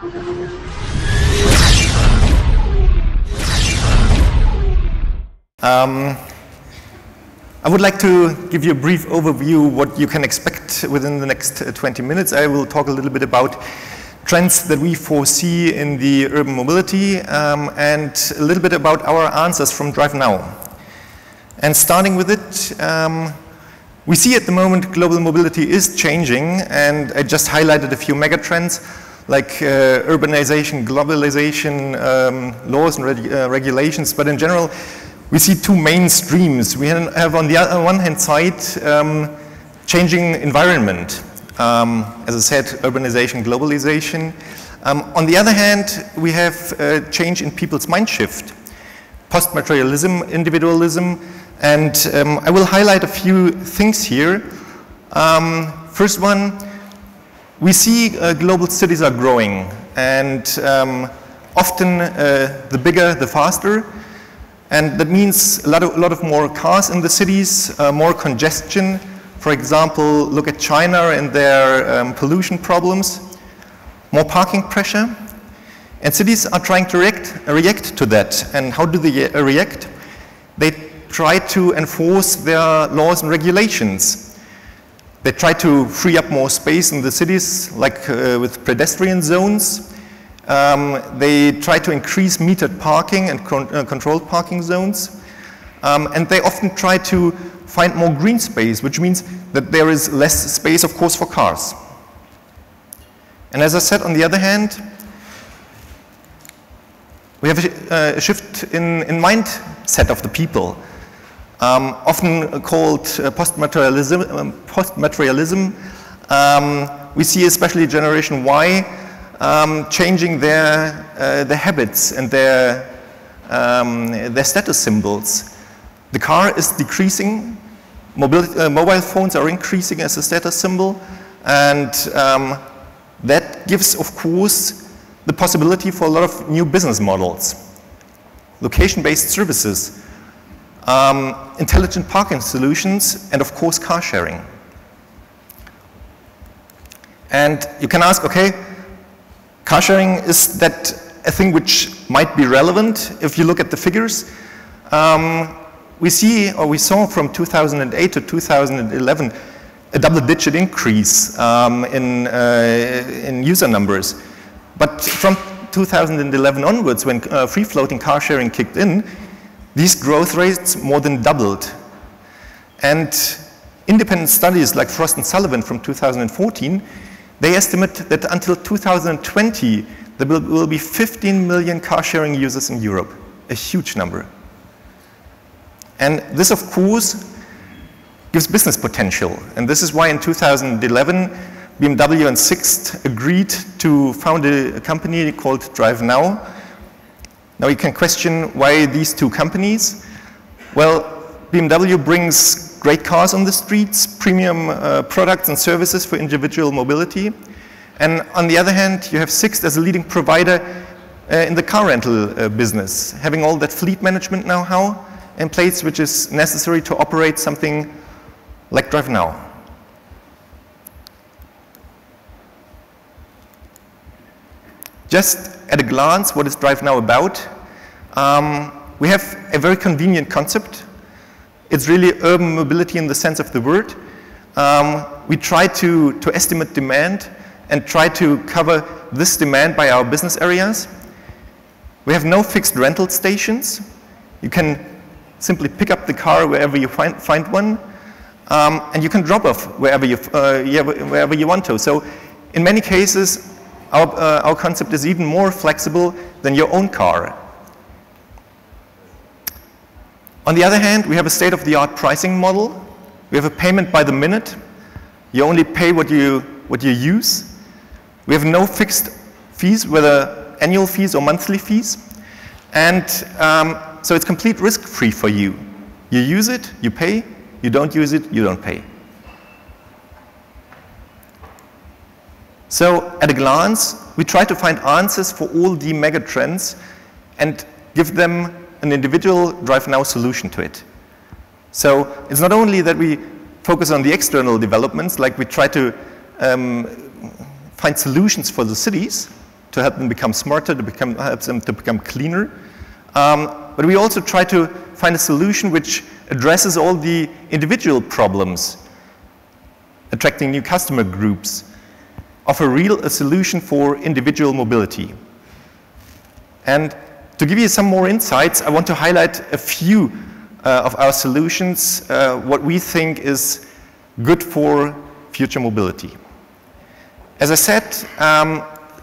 I would like to give you a brief overview what you can expect within the next 20 minutes. I will talk a little bit about trends that we foresee in the urban mobility and a little bit about our answers from DriveNow. And starting with it, we see at the moment global mobility is changing, and I just highlighted a few megatrends like urbanization, globalization, laws and regulations, but in general we see two main streams. We have on the one hand side changing environment, as I said, urbanization, globalization. On the other hand, we have a change in people's mind shift, post-materialism, individualism, and I will highlight a few things here. First one, we see global cities are growing, and often the bigger, the faster. And that means a lot of more cars in the cities, more congestion. For example, look at China and their pollution problems, more parking pressure. And cities are trying to react to that. And how do they react? They try to enforce their laws and regulations. They try to free up more space in the cities, like with pedestrian zones. They try to increase metered parking and controlled parking zones. And they often try to find more green space, which means that there is less space, of course, for cars. And as I said, on the other hand, we have a shift in mindset of the people, often called post-materialism. We see especially Generation Y changing their habits and their status symbols. The car is decreasing, mobile phones are increasing as a status symbol, and that gives, of course, the possibility for a lot of new business models. Location-based services, intelligent parking solutions, and of course car sharing. And you can ask, okay, car sharing, is that a thing which might be relevant? If you look at the figures, we saw from 2008 to 2011 a double-digit increase in user numbers. But from 2011 onwards, when free-floating car sharing kicked in, these growth rates more than doubled. And independent studies like Frost and Sullivan from 2014, they estimate that until 2020, there will be 15 million car-sharing users in Europe, a huge number. And this, of course, gives business potential. And this is why in 2011, BMW and Sixt agreed to found a company called DriveNow. Now you can question why these two companies. Well, BMW brings great cars on the streets, premium products and services for individual mobility. And on the other hand, you have Sixt as a leading provider in the car rental business, having all that fleet management know-how in place, which is necessary to operate something like DriveNow. Just at a glance, what is DriveNow about? We have a very convenient concept. It's really urban mobility in the sense of the word. We try to estimate demand and try to cover this demand by our business areas. We have no fixed rental stations. You can simply pick up the car wherever you find one, and you can drop off wherever you want to. So in many cases, our concept is even more flexible than your own car. On the other hand, we have a state-of-the-art pricing model. We have a payment by the minute. You only pay what you use. We have no fixed fees, whether annual fees or monthly fees. And so it's complete risk-free for you. You use it, you pay. You don't use it, you don't pay. So at a glance, we try to find answers for all the megatrends and give them an individual DriveNow solution to it. So it's not only that we focus on the external developments, like we try to find solutions for the cities, to help them become smarter, help them to become cleaner. But we also try to find a solution which addresses all the individual problems, attracting new customer groups, offer a solution for individual mobility. And to give you some more insights, I want to highlight a few of our solutions, what we think is good for future mobility. As I said,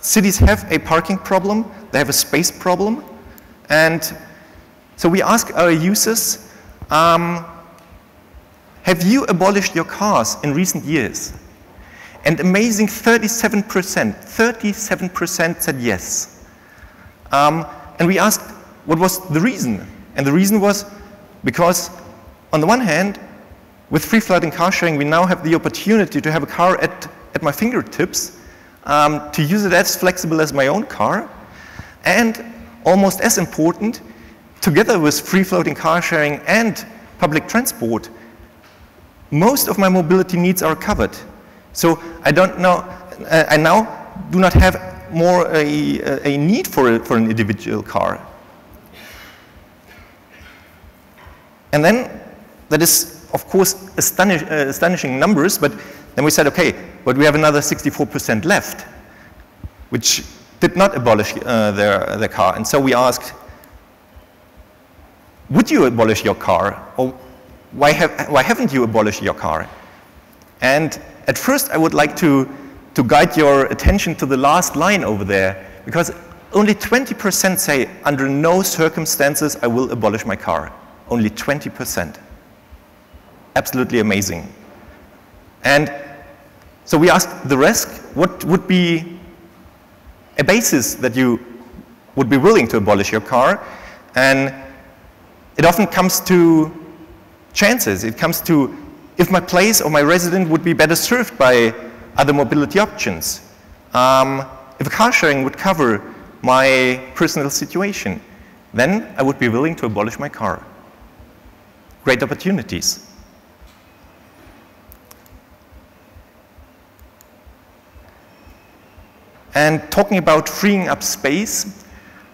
cities have a parking problem, they have a space problem, and so we ask our users, have you abolished your cars in recent years? And amazing 37% said yes. And we asked, what was the reason? And the reason was because, on the one hand, with free-floating car sharing, we now have the opportunity to have a car at my fingertips, to use it as flexible as my own car, and almost as important, together with free-floating car sharing and public transport, most of my mobility needs are covered. So I now do not have more a need for an individual car. And then, that is, of course, astonishing numbers, but then we said, okay, but we have another 64% left, which did not abolish their car. And so we asked, would you abolish your car? Or why haven't you abolished your car? And at first, I would like to guide your attention to the last line over there, because only 20% say, under no circumstances I will abolish my car. Only 20%. Absolutely amazing. And so we asked the rest, what would be a basis that you would be willing to abolish your car? And it often comes to chances. It comes to if my place or my residence would be better served by other mobility options. If car sharing would cover my personal situation, then I would be willing to abolish my car. Great opportunities. And talking about freeing up space,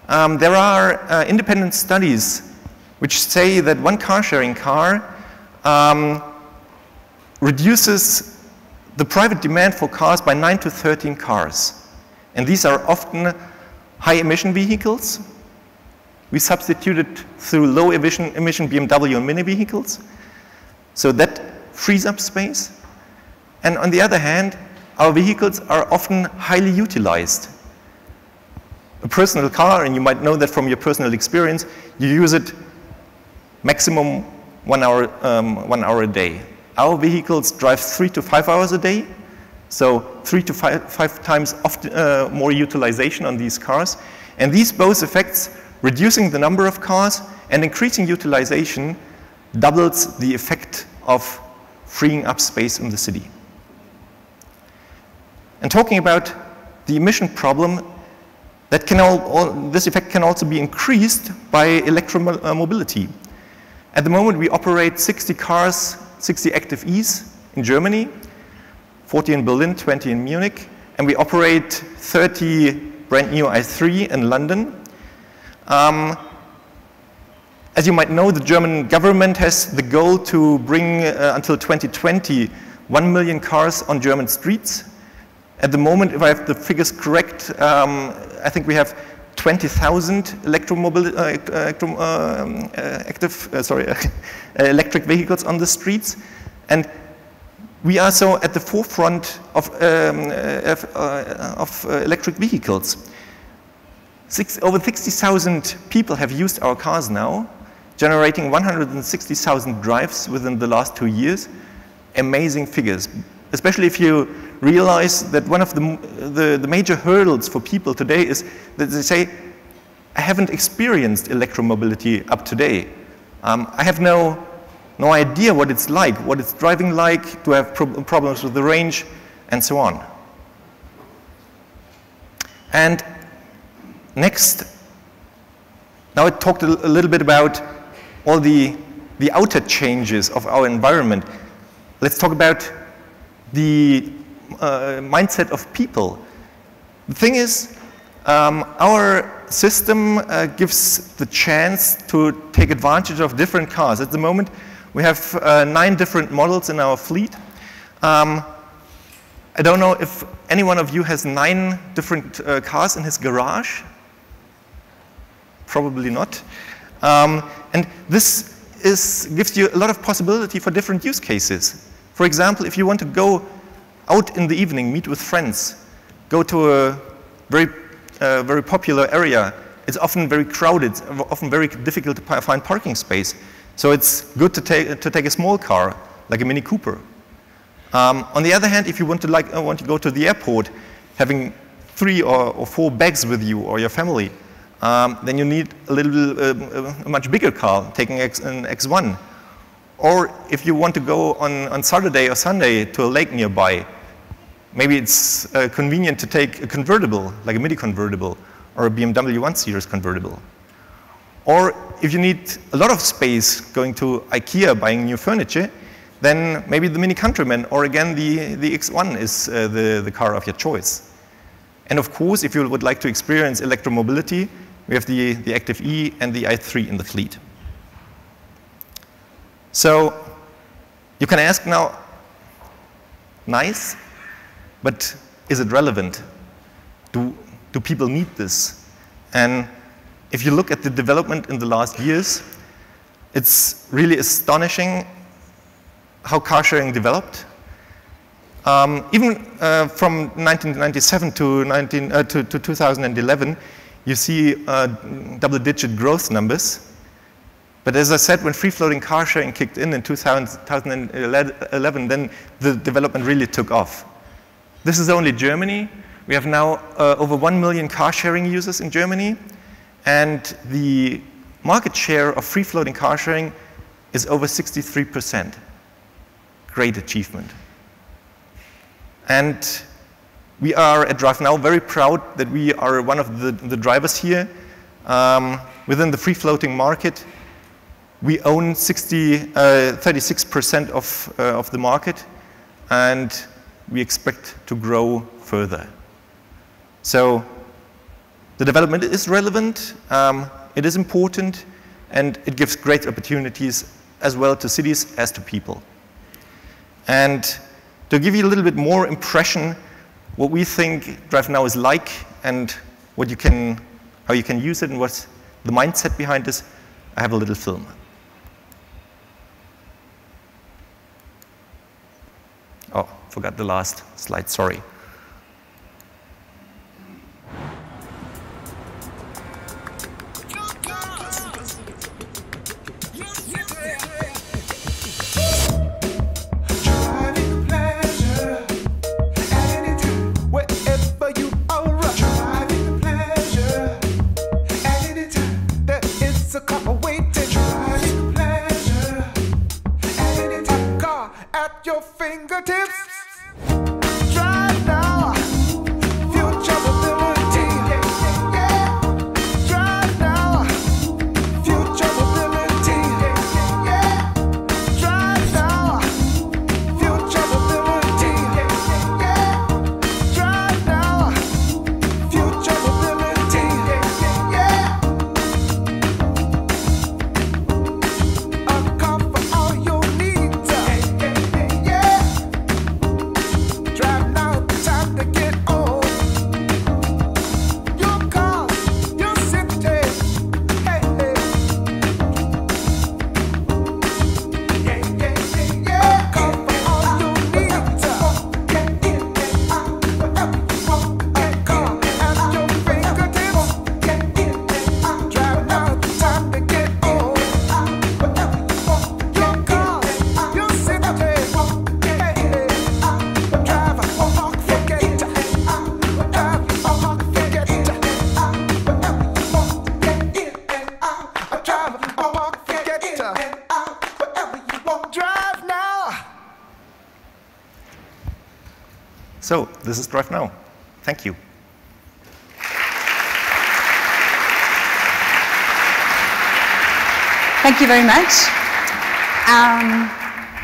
there are independent studies which say that one car-sharing car reduces the private demand for cars by 9 to 13 cars. And these are often high-emission vehicles. We substituted through low-emission BMW and mini vehicles. So that frees up space. And on the other hand, our vehicles are often highly utilized. A personal car, and you might know that from your personal experience, you use it maximum 1 hour a day. Our vehicles drive 3 to 5 hours a day, so 3 to 5 times more utilization on these cars. And these both effects, reducing the number of cars and increasing utilization, doubles the effect of freeing up space in the city. And talking about the emission problem, that this effect can also be increased by electromobility. At the moment, we operate 60 cars, 60 active E's in Germany, 40 in Berlin, 20 in Munich, and we operate 30 brand new i3 in London. As you might know, the German government has the goal to bring until 2020 1 million cars on German streets. At the moment, if I have the figures correct, I think we have 20,000 electric vehicles on the streets, and we are so at the forefront of electric vehicles. Over 60,000 people have used our cars now, generating 160,000 drives within the last 2 years. Amazing figures, especially if you realize that one of the major hurdles for people today is that they say, I haven't experienced electromobility up to date. I have no idea what it's like, what it's driving like, do I have problems with the range, and so on. And next, now I talked a little bit about all the outer changes of our environment. Let's talk about the mindset of people. The thing is, Our system gives the chance to take advantage of different cars. At the moment, we have 9 different models in our fleet. I don't know if any one of you has 9 different cars in his garage. Probably not. And this gives you a lot of possibility for different use cases. For example, if you want to go out in the evening, meet with friends, go to a very popular area, it's often very crowded, often very difficult to find parking space. So it's good to take a small car, like a Mini Cooper. On the other hand, if you want to go to the airport, having 3 or 4 bags with you or your family, then you need a much bigger car, taking an X1. Or if you want to go on Saturday or Sunday to a lake nearby, maybe it's convenient to take a convertible, like a Mini convertible, or a BMW 1 Series convertible. Or if you need a lot of space going to IKEA buying new furniture, then maybe the Mini Countryman, or again the X1 is the car of your choice. And of course, if you would like to experience electromobility, we have the Active E and the i3 in the fleet. So you can ask now, nice, but is it relevant? Do people need this? And if you look at the development in the last years, it's really astonishing how car sharing developed. Even from 1997 to 2011, you see double-digit growth numbers. But as I said, when free-floating car sharing kicked in 2011, then the development really took off. This is only Germany. We have now over 1 million car sharing users in Germany. And the market share of free-floating car sharing is over 63%. Great achievement. And we are at DriveNow very proud that we are one of the drivers here. Within the free-floating market, we own 36% of the market, and we expect to grow further. So the development is relevant, it is important, and it gives great opportunities as well to cities as to people. And to give you a little bit more impression what we think DriveNow is like and how you can use it and what's the mindset behind this, I have a little film. Oh, forgot the last slide, sorry. So this is DriveNow. Thank you. Thank you very much.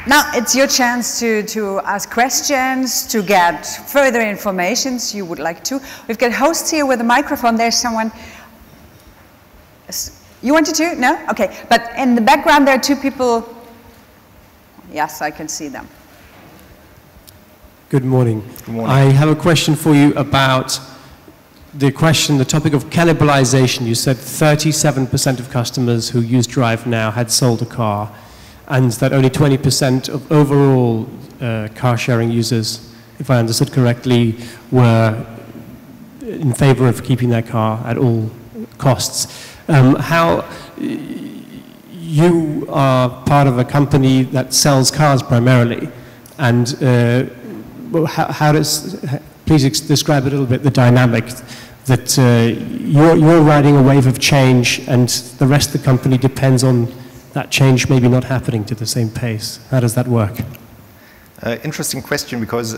Now it's your chance to ask questions, to get further information you would like to. We've got hosts here with a microphone. There's someone. You wanted to? No? Okay. But in the background there are two people. Yes, I can see them. Good morning. Good morning. I have a question for you about the topic of cannibalization. You said 37% of customers who use DriveNow had sold a car, and that only 20% of overall car sharing users, if I understood correctly, were in favor of keeping their car at all costs. How you are part of a company that sells cars primarily, and please describe a little bit the dynamic that you're riding a wave of change and the rest of the company depends on that change maybe not happening to the same pace. How does that work? Interesting question, because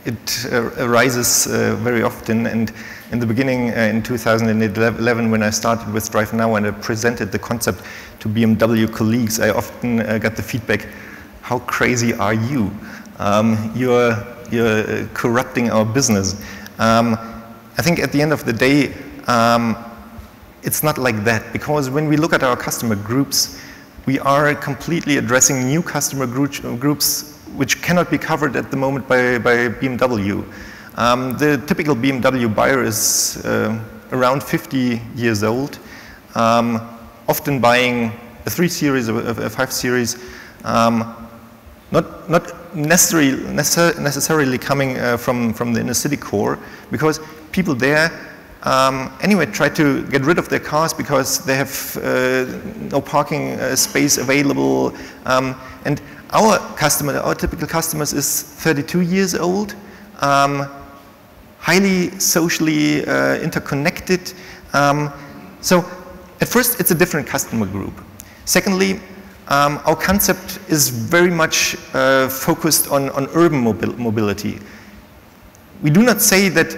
it arises very often, and in the beginning in 2011 when I started with DriveNow and I presented the concept to BMW colleagues, I often got the feedback, how crazy are you? You're corrupting our business. I think at the end of the day, it's not like that, because when we look at our customer groups, we are completely addressing new customer groups which cannot be covered at the moment by BMW. The typical BMW buyer is around 50 years old, often buying a 3 Series, a 5 Series, not necessarily coming from the inner city core, because people there anyway try to get rid of their cars because they have no parking space available. And our typical customers is 32 years old, highly socially interconnected. So at first it's a different customer group. Secondly, our concept is very much focused on urban mobility. We do not say that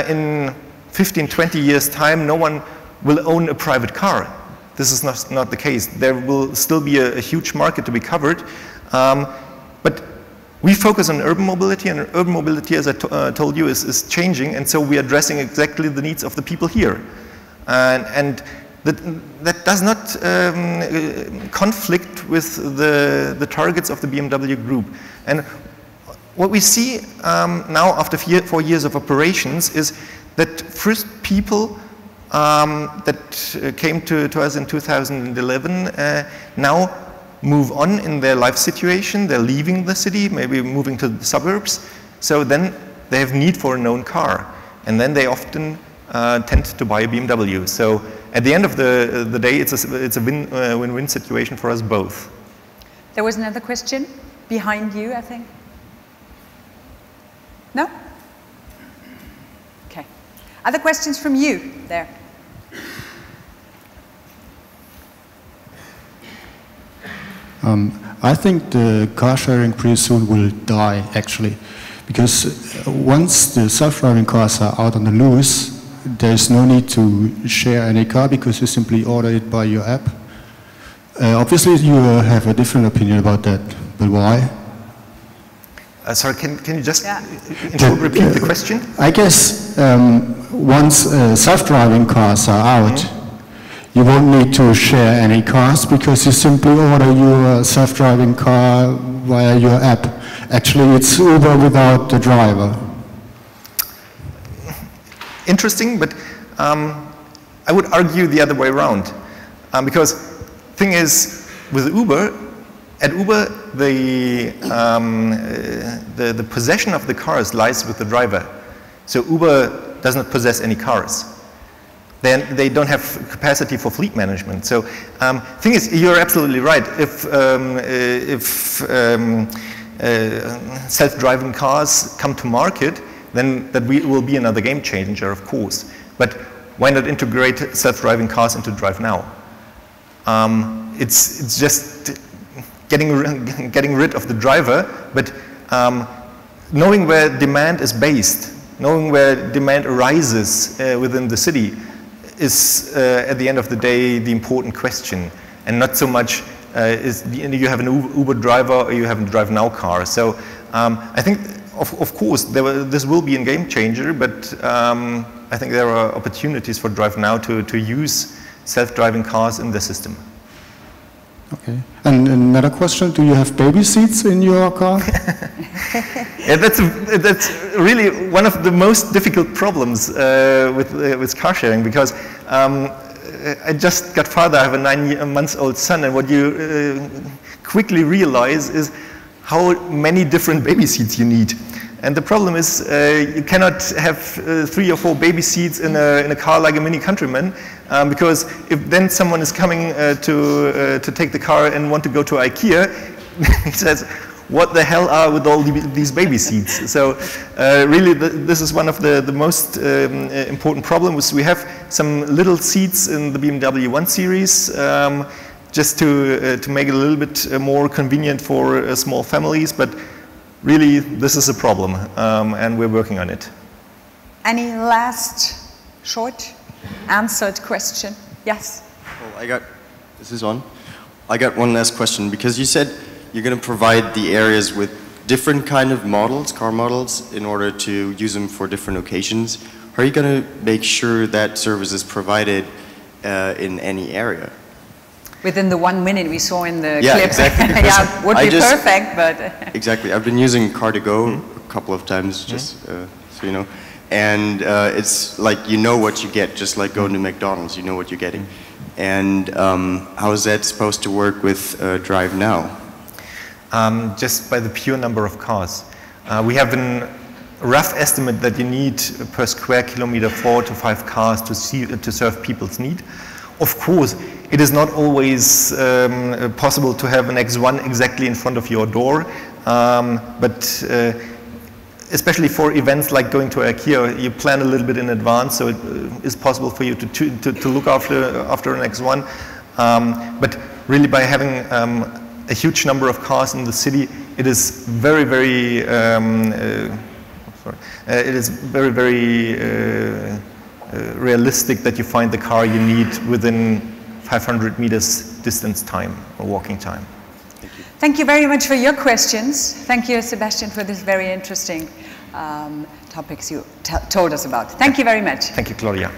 in 15, 20 years time no one will own a private car. This is not the case. There will still be a huge market to be covered. But we focus on urban mobility, and urban mobility, as I told you, is changing, and so we are addressing exactly the needs of the people here. And that does not conflict with the targets of the BMW group. And what we see now after 4 years of operations is that first people that came to us in 2011 now move on in their life situation. They're leaving the city, maybe moving to the suburbs. So then they have need for a known car. And then they often tend to buy a BMW. So at the end of the day, it's a win-win situation for us both. There was another question behind you, I think. No? Okay. Other questions from you there? I think the car sharing pretty soon will die, actually, because once the self-driving cars are out on the loose, there's no need to share any car because you simply order it by your app. Obviously, you have a different opinion about that, but why? Sorry, can you just repeat the question? I guess once self-driving cars are out, you won't need to share any cars because you simply order your self-driving car via your app. Actually, it's Uber without the driver. Interesting, but I would argue the other way around. Because the thing is, with Uber, at Uber, the possession of the cars lies with the driver. So Uber does not possess any cars. Then they don't have capacity for fleet management. So thing is, you're absolutely right. If self-driving cars come to market, then that will be another game changer, of course. But why not integrate self-driving cars into DriveNow? It's just getting rid of the driver, but knowing where demand is based, knowing where demand arises within the city is, at the end of the day, the important question, and not so much you have an Uber driver or you have a DriveNow car. So I think, of course, this will be a game changer, but I think there are opportunities for DriveNow to use self-driving cars in the system. Okay. And another question, do you have baby seats in your car? Yeah, that's really one of the most difficult problems with car sharing, because I just got father, I have a 9-month-old son, and what you quickly realize is how many different baby seats you need. And the problem is you cannot have 3 or 4 baby seats in a car like a Mini Countryman, because if then someone is coming to take the car and want to go to IKEA, he says, what the hell are with all these baby seats? So really this is one of the most important problems. We have some little seats in the BMW 1 Series, just to make it a little bit more convenient for small families, but really, this is a problem, and we're working on it. Any last short answered question? Yes? Well, this is on. I got one last question, because you said you're going to provide the areas with different kind of models, car models, in order to use them for different occasions. How are you going to make sure that service is provided in any area? Within the 1 minute we saw in the yeah, clip. Exactly. Yeah, would be perfect, but... Exactly. I've been using Car2Go a couple of times, just so you know. And it's like, you know what you get, just like going to McDonald's, you know what you're getting. And how is that supposed to work with DriveNow? Just by the pure number of cars. We have a rough estimate that you need per square kilometer 4 to 5 cars to serve people's need. Of course, it is not always possible to have an X1 exactly in front of your door, but especially for events like going to IKEA, you plan a little bit in advance, so it is possible for you to look after an X1. But really, by having a huge number of cars in the city, it is very, very realistic that you find the car you need within 500 meters distance time or walking time. Thank you. Thank you very much for your questions. Thank you, Sebastian, for this very interesting topics you told us about. Thank you very much. Thank you, Claudia.